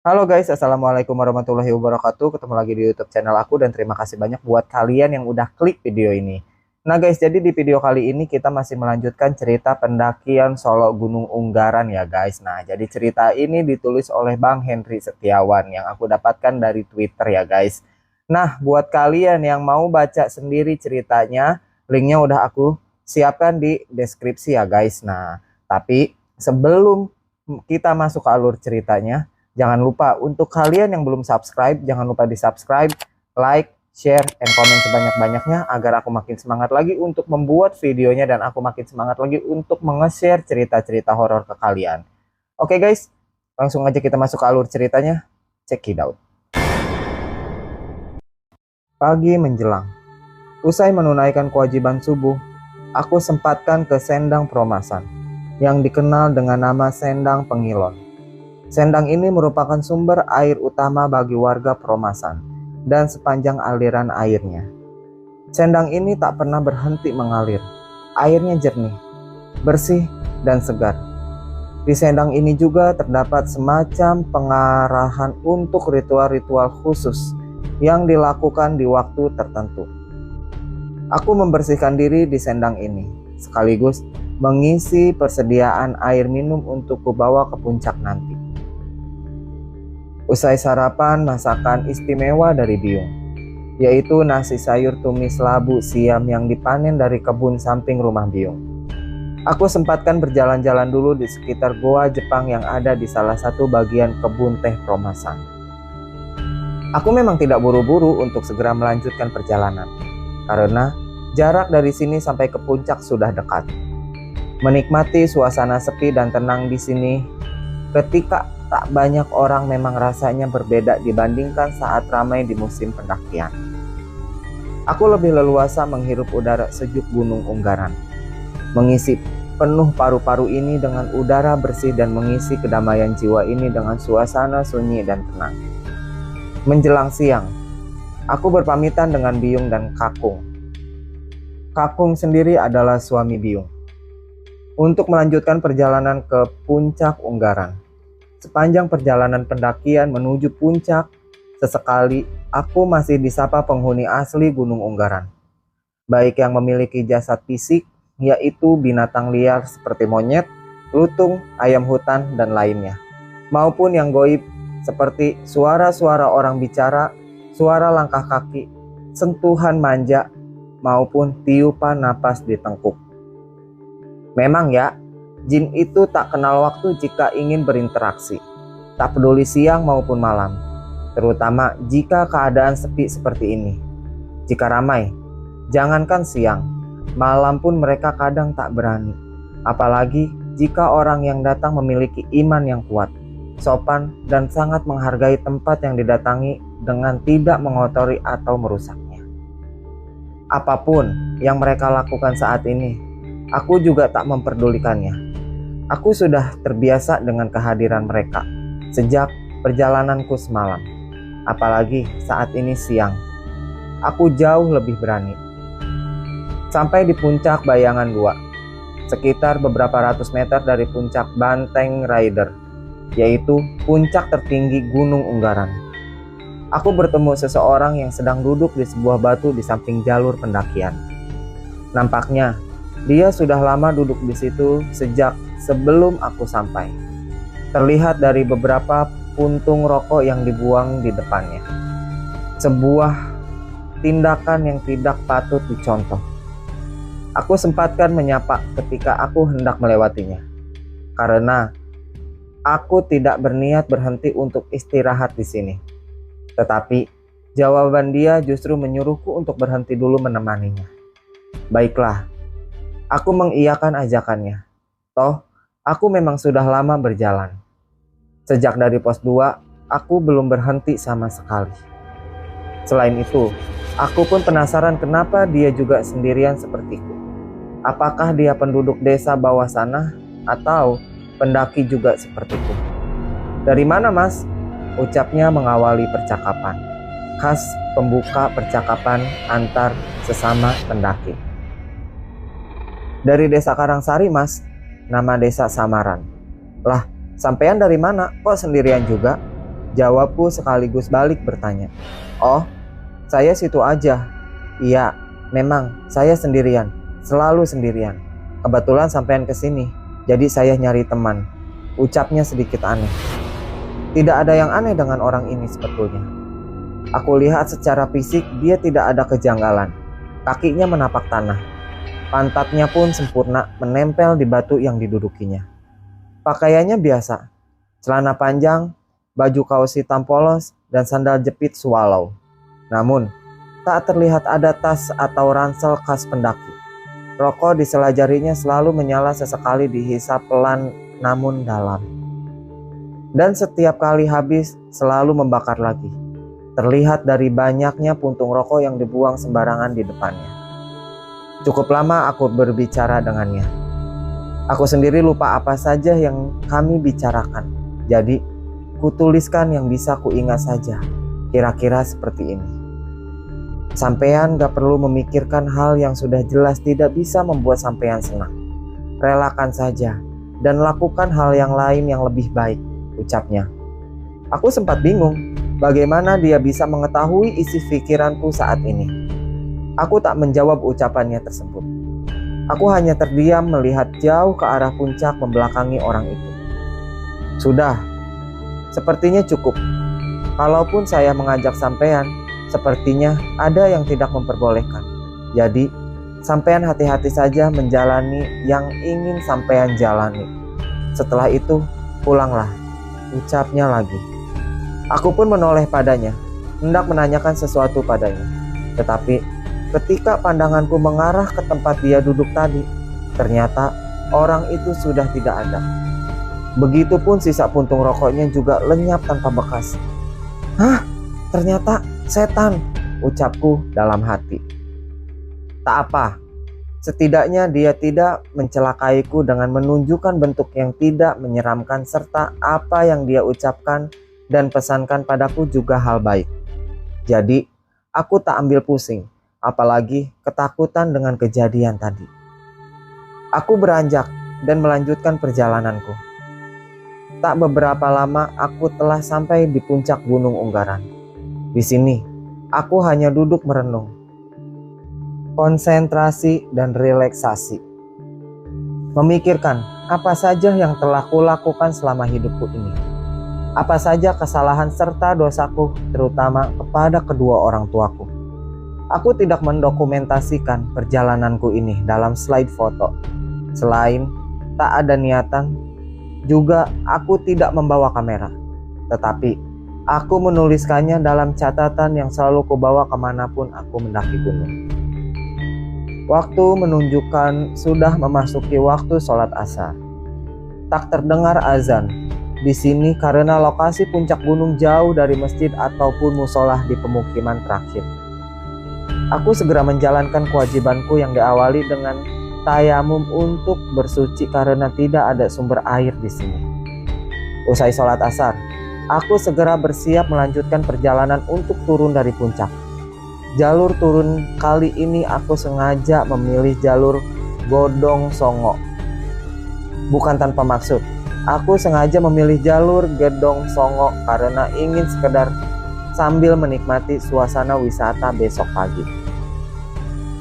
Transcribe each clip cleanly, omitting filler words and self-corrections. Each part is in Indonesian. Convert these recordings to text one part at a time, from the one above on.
Halo guys, assalamualaikum warahmatullahi wabarakatuh. Ketemu lagi di YouTube channel aku dan terima kasih banyak buat kalian yang udah klik video ini. Nah guys, jadi di video kali ini kita masih melanjutkan cerita pendakian Solo Gunung Unggaran ya guys. Nah, jadi cerita ini ditulis oleh Bang Henry Setiawan yang aku dapatkan dari Twitter ya guys. Nah, buat kalian yang mau baca sendiri ceritanya, linknya udah aku siapkan di deskripsi ya guys. Nah, tapi sebelum kita masuk ke alur ceritanya, jangan lupa untuk kalian yang belum subscribe, jangan lupa di subscribe, like, share, and komen sebanyak-banyaknya agar aku makin semangat lagi untuk membuat videonya dan aku makin semangat lagi untuk menge-share cerita-cerita horor ke kalian. Oke guys, langsung aja kita masuk ke alur ceritanya. Check it out. Pagi menjelang. Usai menunaikan kewajiban subuh, aku sempatkan ke Sendang Promasan yang dikenal dengan nama Sendang Pengilon. Sendang ini merupakan sumber air utama bagi warga Promasan dan sepanjang aliran airnya. Sendang ini tak pernah berhenti mengalir. Airnya jernih, bersih, dan segar. Di sendang ini juga terdapat semacam pengarahan untuk ritual-ritual khusus yang dilakukan di waktu tertentu. Aku membersihkan diri di sendang ini, sekaligus mengisi persediaan air minum untuk kubawa ke puncak nanti. Usai sarapan masakan istimewa dari Biung, yaitu nasi sayur tumis labu siam yang dipanen dari kebun samping rumah Biung. Aku sempatkan berjalan-jalan dulu di sekitar goa Jepang yang ada di salah satu bagian kebun teh Promasan. Aku memang tidak buru-buru untuk segera melanjutkan perjalanan, karena jarak dari sini sampai ke puncak sudah dekat. Menikmati suasana sepi dan tenang di sini ketika tak banyak orang memang rasanya berbeda dibandingkan saat ramai di musim pendakian. Aku lebih leluasa menghirup udara sejuk Gunung Unggaran, mengisi penuh paru-paru ini dengan udara bersih dan mengisi kedamaian jiwa ini dengan suasana sunyi dan tenang. Menjelang siang, aku berpamitan dengan Biung dan Kakung. Kakung sendiri adalah suami Biung, untuk melanjutkan perjalanan ke puncak Unggaran. Sepanjang perjalanan pendakian menuju puncak, sesekali aku masih disapa penghuni asli Gunung Unggaran. Baik yang memiliki jasad fisik, yaitu binatang liar seperti monyet, lutung, ayam hutan, dan lainnya. Maupun yang goib seperti suara-suara orang bicara, suara langkah kaki, sentuhan manja, maupun tiupan napas di tengkuk. Memang ya, jin itu tak kenal waktu jika ingin berinteraksi, tak peduli siang maupun malam, terutama jika keadaan sepi seperti ini. Jika ramai, jangankan siang, malam pun mereka kadang tak berani, apalagi jika orang yang datang memiliki iman yang kuat, sopan, dan sangat menghargai tempat yang didatangi dengan tidak mengotori atau merusaknya. Apapun yang mereka lakukan saat ini, aku juga tak memperdulikannya. Aku sudah terbiasa dengan kehadiran mereka sejak perjalananku semalam. Apalagi saat ini siang, aku jauh lebih berani. Sampai di puncak Bayangan 2, sekitar beberapa ratus meter dari puncak Banteng Rider, yaitu puncak tertinggi Gunung Unggaran. Aku bertemu seseorang yang sedang duduk di sebuah batu di samping jalur pendakian. Nampaknya dia sudah lama duduk di situ sejak sebelum aku sampai. Terlihat dari beberapa puntung rokok yang dibuang di depannya. Sebuah tindakan yang tidak patut dicontoh. Aku sempatkan menyapa ketika aku hendak melewatinya, karena aku tidak berniat berhenti untuk istirahat di sini. Tetapi jawaban dia justru menyuruhku untuk berhenti dulu menemaninya. Baiklah, aku mengiyakan ajakannya. Toh, aku memang sudah lama berjalan. Sejak dari pos 2, aku belum berhenti sama sekali. Selain itu, aku pun penasaran kenapa dia juga sendirian sepertiku. Apakah dia penduduk desa bawah sana atau pendaki juga sepertiku? Dari mana, Mas? Ucapnya mengawali percakapan. Khas pembuka percakapan antar sesama pendaki. Dari desa Karangsari, Mas. Nama desa samaran. Lah, sampean dari mana? Kok sendirian juga? Jawabku sekaligus balik bertanya. Oh, saya situ aja. Iya, memang saya sendirian, selalu sendirian. Kebetulan sampean kesini, jadi saya nyari teman. Ucapnya sedikit aneh. Tidak ada yang aneh dengan orang ini sebetulnya. Aku lihat secara fisik dia tidak ada kejanggalan. Kakinya menapak tanah. Pantatnya pun sempurna menempel di batu yang didudukinya. Pakaiannya biasa. Celana panjang, baju kaos hitam polos, dan sandal jepit swallow. Namun, tak terlihat ada tas atau ransel khas pendaki. Rokok di sela jarinya selalu menyala sesekali dihisap pelan namun dalam. Dan setiap kali habis selalu membakar lagi. Terlihat dari banyaknya puntung rokok yang dibuang sembarangan di depannya. Cukup lama aku berbicara dengannya. Aku sendiri lupa apa saja yang kami bicarakan. Jadi, kutuliskan yang bisa kuingat saja. Kira-kira seperti ini. Sampean gak perlu memikirkan hal yang sudah jelas tidak bisa membuat sampean senang. Relakan saja dan lakukan hal yang lain yang lebih baik, ucapnya. Aku sempat bingung bagaimana dia bisa mengetahui isi pikiranku saat ini. Aku tak menjawab ucapannya tersebut. Aku hanya terdiam melihat jauh ke arah puncak membelakangi orang itu. Sudah, sepertinya cukup. Kalaupun saya mengajak sampean, sepertinya ada yang tidak memperbolehkan. Jadi, sampean hati-hati saja menjalani yang ingin sampean jalani. Setelah itu, pulanglah, ucapnya lagi. Aku pun menoleh padanya, hendak menanyakan sesuatu padanya. Tetapi, ketika pandanganku mengarah ke tempat dia duduk tadi, ternyata orang itu sudah tidak ada. Begitupun sisa puntung rokoknya juga lenyap tanpa bekas. Hah? Ternyata setan, ucapku dalam hati. Tak apa, setidaknya dia tidak mencelakaiku dengan menunjukkan bentuk yang tidak menyeramkan serta apa yang dia ucapkan dan pesankan padaku juga hal baik. Jadi, aku tak ambil pusing, apalagi ketakutan dengan kejadian tadi. Aku beranjak dan melanjutkan perjalananku. Tak beberapa lama aku telah sampai di puncak Gunung Unggaran. Di sini, aku hanya duduk merenung, konsentrasi dan relaksasi. Memikirkan apa saja yang telah kulakukan selama hidupku ini. Apa saja kesalahan serta dosaku, terutama kepada kedua orang tuaku. Aku tidak mendokumentasikan perjalananku ini dalam slide foto. Selain tak ada niatan, juga aku tidak membawa kamera. Tetapi aku menuliskannya dalam catatan yang selalu kubawa kemanapun aku mendaki gunung. Waktu menunjukkan sudah memasuki waktu sholat asar. Tak terdengar azan di sini karena lokasi puncak gunung jauh dari masjid ataupun musolah di pemukiman terakhir. Aku segera menjalankan kewajibanku yang diawali dengan tayamum untuk bersuci karena tidak ada sumber air di sini. Usai sholat asar, aku segera bersiap melanjutkan perjalanan untuk turun dari puncak. Jalur turun kali ini aku sengaja memilih jalur Godong Songo. Bukan tanpa maksud, aku sengaja memilih jalur Gedong Songo karena ingin sekedar sambil menikmati suasana wisata besok pagi.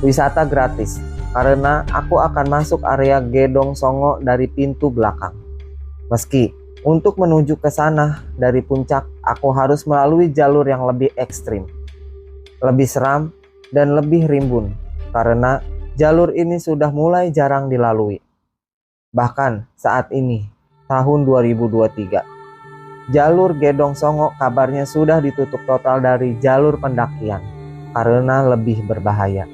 Wisata gratis, karena aku akan masuk area Gedong Songo dari pintu belakang. Meski untuk menuju ke sana dari puncak, aku harus melalui jalur yang lebih ekstrim, lebih seram, dan lebih rimbun, karena jalur ini sudah mulai jarang dilalui. Bahkan saat ini, tahun 2023, jalur Gedong Songo kabarnya sudah ditutup total dari jalur pendakian, karena lebih berbahaya.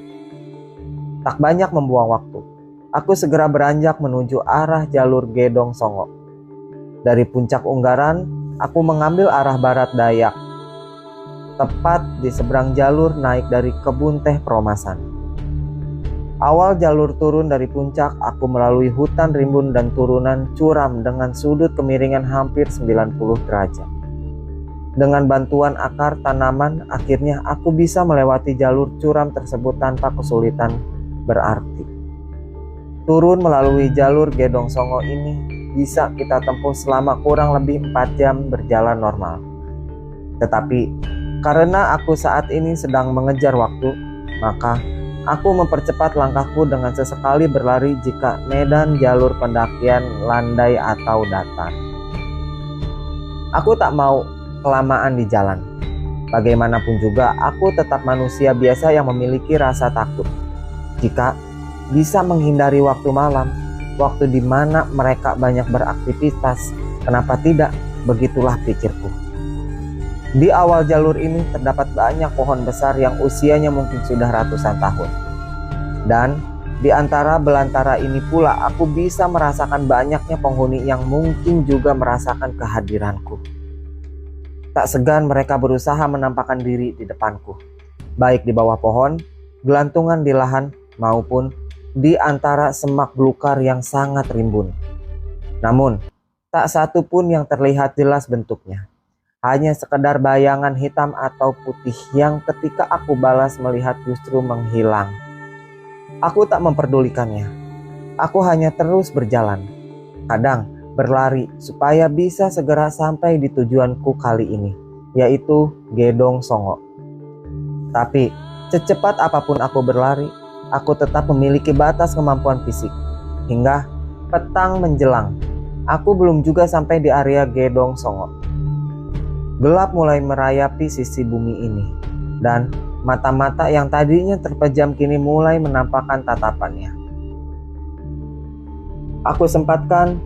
Tak banyak membuang waktu, aku segera beranjak menuju arah jalur Gedong Songo. Dari puncak Unggaran, aku mengambil arah barat daya, tepat di seberang jalur naik dari kebun teh Peromasan. Awal jalur turun dari puncak, aku melalui hutan rimbun dan turunan curam dengan sudut kemiringan hampir 90 derajat. Dengan bantuan akar tanaman, akhirnya aku bisa melewati jalur curam tersebut tanpa kesulitan berarti. Turun melalui jalur Gedong Songo ini bisa kita tempuh selama kurang lebih 4 jam berjalan normal. Tetapi karena aku saat ini sedang mengejar waktu, maka aku mempercepat langkahku dengan sesekali berlari jika medan jalur pendakian landai atau datar. Aku tak mau kelamaan di jalan. Bagaimanapun juga, aku tetap manusia biasa yang memiliki rasa takut. Jika bisa menghindari waktu malam, waktu di mana mereka banyak beraktivitas, kenapa tidak? Begitulah pikirku. Di awal jalur ini terdapat banyak pohon besar yang usianya mungkin sudah ratusan tahun. Dan di antara belantara ini pula aku bisa merasakan banyaknya penghuni yang mungkin juga merasakan kehadiranku. Tak segan mereka berusaha menampakkan diri di depanku, baik di bawah pohon, gelantungan di lahan, maupun di antara semak belukar yang sangat rimbun. Namun, tak satu pun yang terlihat jelas bentuknya. Hanya sekedar bayangan hitam atau putih yang ketika aku balas melihat justru menghilang. Aku tak memperdulikannya. Aku hanya terus berjalan. Kadang berlari supaya bisa segera sampai di tujuanku kali ini, yaitu Gedong Songo. Tapi secepat apapun aku berlari, aku tetap memiliki batas kemampuan fisik. Hingga petang menjelang, aku belum juga sampai di area Gedong Songo. Gelap mulai merayapi sisi bumi ini, dan mata-mata yang tadinya terpejam kini mulai menampakkan tatapannya. Aku sempatkan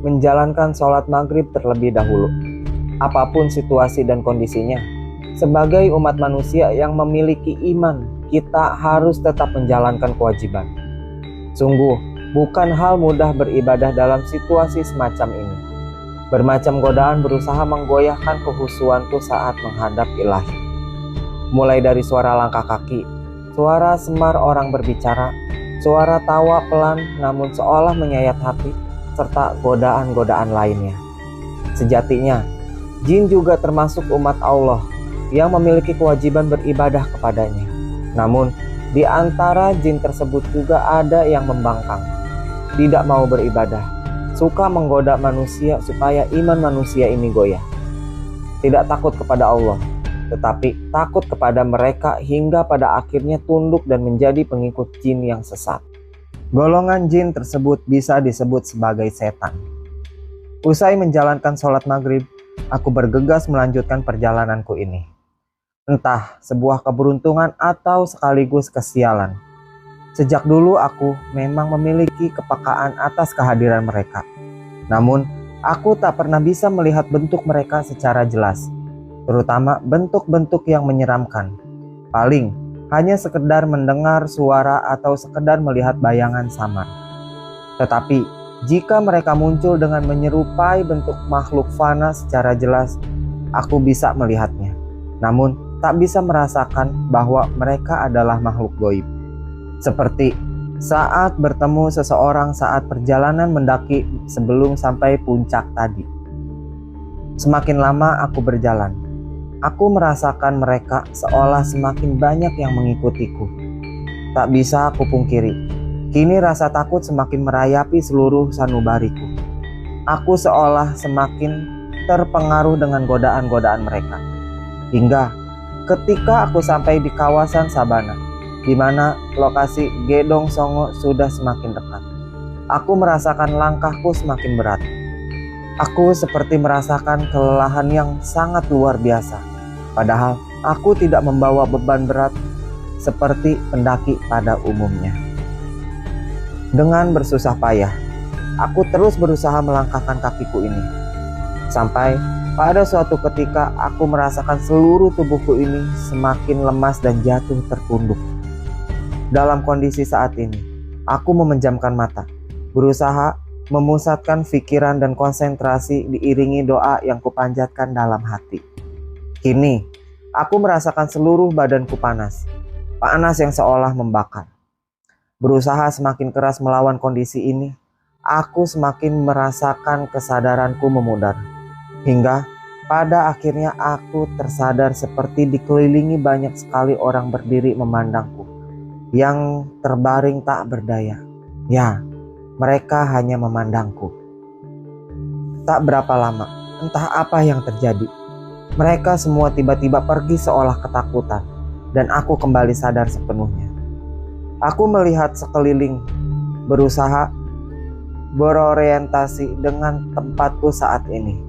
menjalankan sholat maghrib terlebih dahulu. Apapun situasi dan kondisinya, sebagai umat manusia yang memiliki iman, kita harus tetap menjalankan kewajiban. Sungguh, bukan hal mudah beribadah dalam situasi semacam ini. Bermacam godaan berusaha menggoyahkan kehusuanku saat menghadap Ilahi. Mulai dari suara langkah kaki, suara semar orang berbicara, suara tawa pelan namun seolah menyayat hati, serta godaan-godaan lainnya. Sejatinya, jin juga termasuk umat Allah yang memiliki kewajiban beribadah kepadanya. Namun, di antara jin tersebut juga ada yang membangkang, tidak mau beribadah, suka menggoda manusia supaya iman manusia ini goyah. Tidak takut kepada Allah, tetapi takut kepada mereka hingga pada akhirnya tunduk dan menjadi pengikut jin yang sesat. Golongan jin tersebut bisa disebut sebagai setan. Usai menjalankan sholat maghrib, aku bergegas melanjutkan perjalananku ini. Entah sebuah keberuntungan atau sekaligus kesialan. Sejak dulu aku memang memiliki kepekaan atas kehadiran mereka. Namun, aku tak pernah bisa melihat bentuk mereka secara jelas, terutama bentuk-bentuk yang menyeramkan. Paling hanya sekedar mendengar suara atau sekedar melihat bayangan samar. Tetapi jika mereka muncul dengan menyerupai bentuk makhluk fana secara jelas, aku bisa melihatnya. Namun tak bisa merasakan bahwa mereka adalah makhluk gaib. Seperti saat bertemu seseorang saat perjalanan mendaki sebelum sampai puncak tadi. Semakin lama aku berjalan, aku merasakan mereka seolah semakin banyak yang mengikutiku. Tak bisa aku pungkiri, kini rasa takut semakin merayapi seluruh sanubariku. Aku seolah semakin terpengaruh dengan godaan-godaan mereka. Hingga ketika aku sampai di kawasan sabana, di mana lokasi Gedong Songo sudah semakin dekat, aku merasakan langkahku semakin berat. Aku seperti merasakan kelelahan yang sangat luar biasa. Padahal aku tidak membawa beban berat seperti pendaki pada umumnya. Dengan bersusah payah, aku terus berusaha melangkahkan kakiku ini. Sampai pada suatu ketika aku merasakan seluruh tubuhku ini semakin lemas dan jatuh tertunduk. Dalam kondisi saat ini, aku memejamkan mata, berusaha memusatkan pikiran dan konsentrasi diiringi doa yang kupanjatkan dalam hati. Kini, aku merasakan seluruh badanku panas yang seolah membakar. Berusaha semakin keras melawan kondisi ini, aku semakin merasakan kesadaranku memudar. Hingga pada akhirnya aku tersadar seperti dikelilingi banyak sekali orang berdiri memandangku, yang terbaring tak berdaya. Ya, mereka hanya memandangku. Tak berapa lama, entah apa yang terjadi. Mereka semua tiba-tiba pergi seolah ketakutan, dan aku kembali sadar sepenuhnya. Aku melihat sekeliling, berusaha berorientasi dengan tempatku saat ini.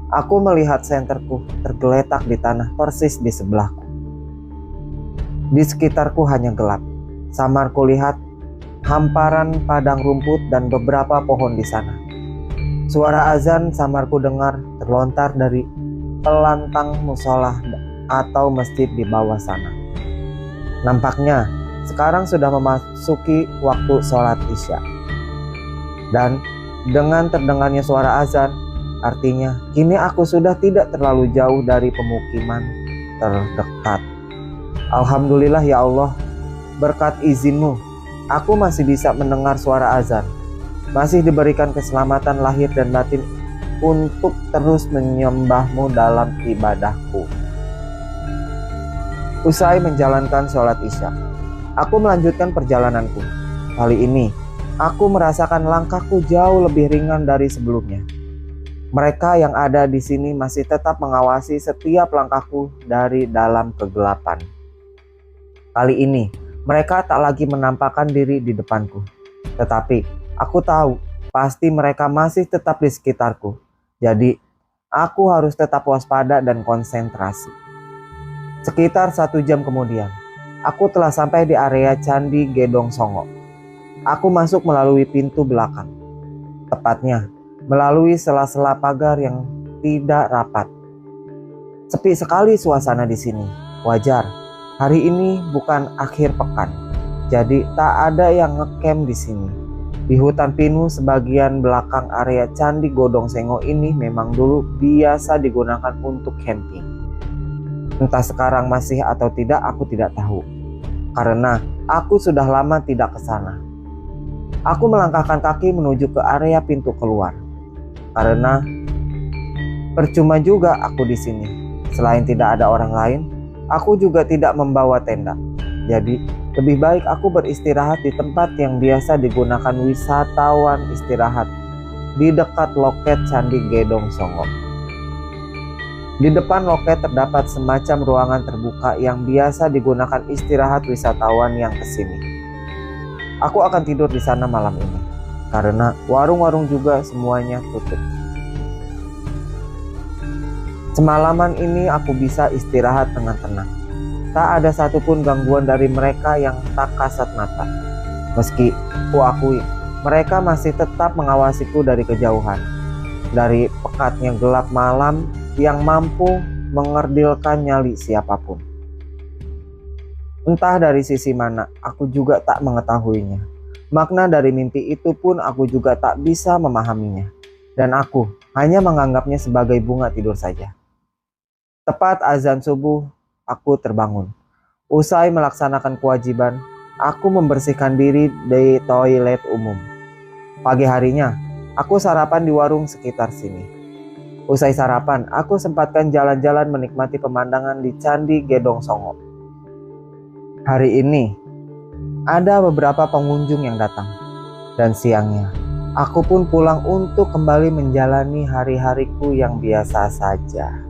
Aku melihat senterku tergeletak di tanah persis di sebelahku. Di sekitarku hanya gelap. Samar kulihat hamparan padang rumput dan beberapa pohon di sana. Suara azan samar ku dengar terlontar dari pelantang musola atau masjid di bawah sana. Nampaknya sekarang sudah memasuki waktu sholat Isya. Dan dengan terdengarnya suara azan, artinya kini aku sudah tidak terlalu jauh dari pemukiman terdekat. Alhamdulillah ya Allah, berkat izin-Mu, aku masih bisa mendengar suara azan. Masih diberikan keselamatan lahir dan batin untuk terus menyembah-Mu dalam ibadahku. Usai menjalankan sholat Isya, aku melanjutkan perjalananku. Kali ini, aku merasakan langkahku jauh lebih ringan dari sebelumnya. Mereka yang ada di sini masih tetap mengawasi setiap langkahku dari dalam kegelapan. Kali ini, mereka tak lagi menampakkan diri di depanku. Tetapi, aku tahu pasti mereka masih tetap di sekitarku. Jadi, aku harus tetap waspada dan konsentrasi. Sekitar 1 jam kemudian, aku telah sampai di area Candi Gedong Songo. Aku masuk melalui pintu belakang. Tepatnya, melalui sela-sela pagar yang tidak rapat. Sepi sekali suasana di sini. Wajar, hari ini bukan akhir pekan. Jadi tak ada yang ngecamp di sini. Di hutan pinus sebagian belakang area Candi Gedong Songo ini memang dulu biasa digunakan untuk camping. Entah sekarang masih atau tidak, aku tidak tahu. Karena aku sudah lama tidak ke sana. Aku melangkahkan kaki menuju ke area pintu keluar. Karena percuma juga aku di sini. Selain tidak ada orang lain, aku juga tidak membawa tenda. Jadi, lebih baik aku beristirahat di tempat yang biasa digunakan wisatawan istirahat, di dekat loket Candi Gedong Songo. Di depan loket terdapat semacam ruangan terbuka yang biasa digunakan istirahat wisatawan yang kesini. Aku akan tidur di sana malam ini, karena warung-warung juga semuanya tutup. Semalaman ini aku bisa istirahat dengan tenang. Tak ada satupun gangguan dari mereka yang tak kasat mata. Meski ku akui, mereka masih tetap mengawasiku dari kejauhan. Dari pekatnya gelap malam yang mampu mengerdilkan nyali siapapun. Entah dari sisi mana, aku juga tak mengetahuinya. Makna dari mimpi itu pun aku juga tak bisa memahaminya. Dan aku hanya menganggapnya sebagai bunga tidur saja. Tepat azan subuh, aku terbangun. Usai melaksanakan kewajiban, aku membersihkan diri di toilet umum. Pagi harinya, aku sarapan di warung sekitar sini. Usai sarapan, aku sempatkan jalan-jalan menikmati pemandangan di Candi Gedong Songo. Hari ini, ada beberapa pengunjung yang datang. Dan siangnya, aku pun pulang untuk kembali menjalani hari-hariku yang biasa saja.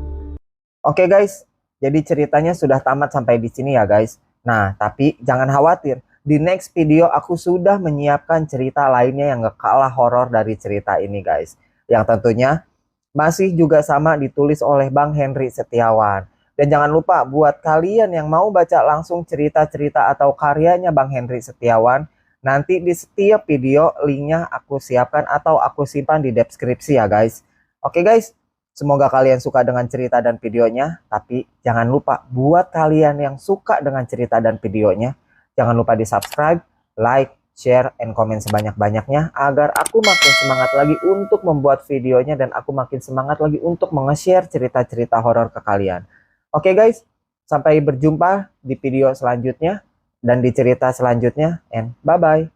Oke guys, jadi ceritanya sudah tamat sampai di sini ya guys. Nah, tapi jangan khawatir. Di next video aku sudah menyiapkan cerita lainnya yang gak kalah horor dari cerita ini guys. Yang tentunya masih juga sama ditulis oleh Bang Henry Setiawan. Dan jangan lupa buat kalian yang mau baca langsung cerita-cerita atau karyanya Bang Henry Setiawan, nanti di setiap video linknya aku siapkan atau aku simpan di deskripsi ya guys. Oke guys, semoga kalian suka dengan cerita dan videonya. Tapi jangan lupa buat kalian yang suka dengan cerita dan videonya, jangan lupa di subscribe, like, share, and komen sebanyak-banyaknya agar aku makin semangat lagi untuk membuat videonya dan aku makin semangat lagi untuk nge-share cerita-cerita horor ke kalian. Oke guys, sampai berjumpa di video selanjutnya dan di cerita selanjutnya, and bye-bye.